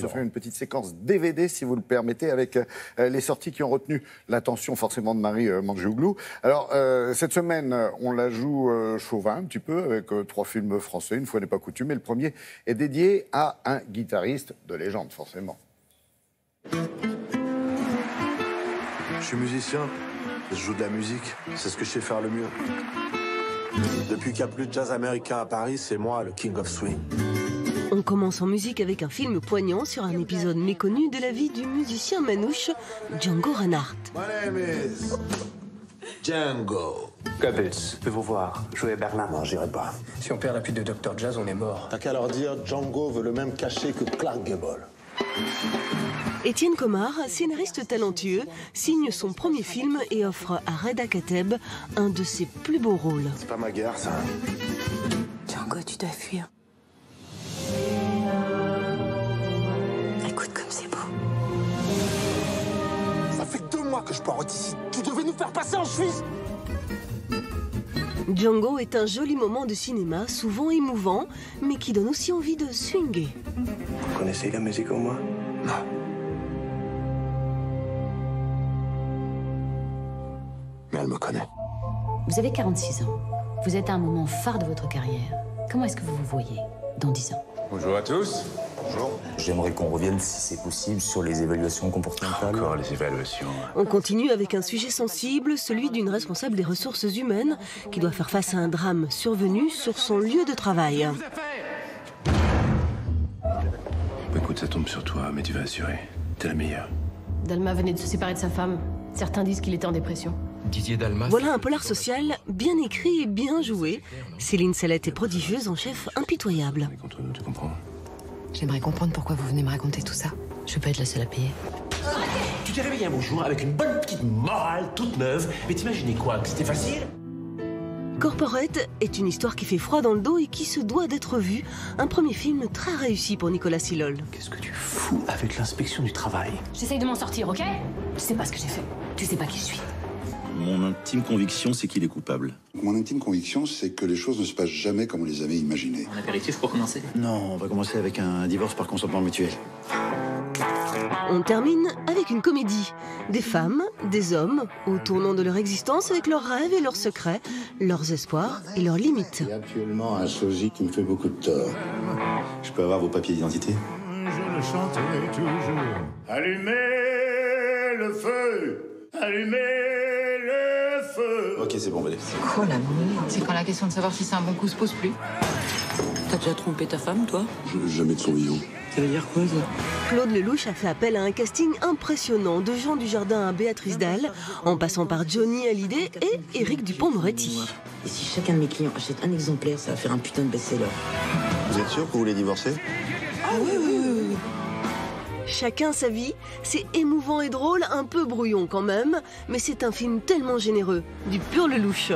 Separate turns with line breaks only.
se faire une petite séquence DVD, si vous le permettez, avec les sorties qui ont retenu l'attention forcément de Marie Mandjoglou. Alors, cette semaine, on la joue chauvin un petit peu, avec 3 films français, une fois n'est pas coutume. Et le premier est dédié à un guitariste de légende, forcément.
Je suis musicien, je joue de la musique, c'est ce que je sais faire le mieux. Depuis qu'il n'y a plus de jazz américain à Paris, c'est moi le King of Swing.
On commence en musique avec un film poignant sur un épisode méconnu de la vie du musicien manouche Django Reinhardt.
My name is Django.
Goebbels peut vous voir jouer à Berlin.
Non, j'irai pas.
Si on perd la pute de Dr Jazz, on est mort.
T'as qu'à leur dire, Django veut le même cachet que Clark Gable.
Étienne Comard, scénariste talentueux, signe son premier film et offre à Reda Kateb un de ses plus beaux rôles.
C'est pas ma guerre, ça.
Django, tu dois fuir. Écoute comme c'est beau.
Ça fait 2 mois que je pars d'ici. Tu devais nous faire passer en Suisse.
Django est un joli moment de cinéma, souvent émouvant, mais qui donne aussi envie de swinguer.
Vous connaissez la musique au moins? Non. Mais elle me connaît.
Vous avez 46 ans. Vous êtes à un moment phare de votre carrière. Comment est-ce que vous vous voyez dans 10 ans?
Bonjour à tous.
Bonjour.
J'aimerais qu'on revienne, si c'est possible, sur les évaluations comportementales.
Encore les évaluations.
On continue avec un sujet sensible, celui d'une responsable des ressources humaines qui doit faire face à un drame survenu sur son lieu de travail.
Écoute, ça tombe sur toi, mais tu vas assurer. T'es la meilleure.
Dalma venait de se séparer de sa femme. Certains disent qu'il était en dépression.
Didier Dalmas.
Voilà un polar social bien écrit et bien joué. Céline Salette est prodigieuse en chef impitoyable.
On est contre nous, tu comprends?
J'aimerais comprendre pourquoi vous venez me raconter tout ça. Je veux pas être la seule à payer.
Tu t'es réveillé un beau jour avec une bonne petite morale toute neuve, mais t'imaginais quoi? Que c'était facile?
Corporate est une histoire qui fait froid dans le dos et qui se doit d'être vue. Un premier film très réussi pour Nicolas Silol.
Qu'est-ce que tu fous avec l'inspection du travail?
J'essaye de m'en sortir, ok? Tu sais pas ce que j'ai fait. Tu sais pas qui je suis.
Mon intime conviction, c'est qu'il est coupable.
Mon intime conviction, c'est que les choses ne se passent jamais comme on les avait imaginées.
Un apéritif pour commencer?
Non, on va commencer avec un divorce par consentement mutuel.
On termine avec une comédie. Des femmes, des hommes, au tournant de leur existence avec leurs rêves et leurs secrets, leurs espoirs et leurs limites.
Il y a actuellement un sosie qui me fait beaucoup de tort.
Je peux avoir vos papiers d'identité?
Je le chanterai toujours. Allumez le feu! Allumez le feu!
Ok, c'est bon, allez.
Quoi la merde? C'est quand la question de savoir si c'est un bon coup se pose plus. T'as déjà trompé ta femme, toi?
Jamais de son vivant.
Ça veut dire quoi, ça?
Claude Lelouch a fait appel à un casting impressionnant, de Jean Dujardin à Béatrice Dalle, en passant par Johnny Hallyday et Éric Dupond-Moretti.
Et si chacun de mes clients achète un exemplaire, ça va faire un putain de best-seller.
Vous êtes sûr que vous voulez divorcer?
Ah oui, oui, oui, oui.
Chacun sa vie, c'est émouvant et drôle, un peu brouillon quand même, mais c'est un film tellement généreux, du pur Lelouch.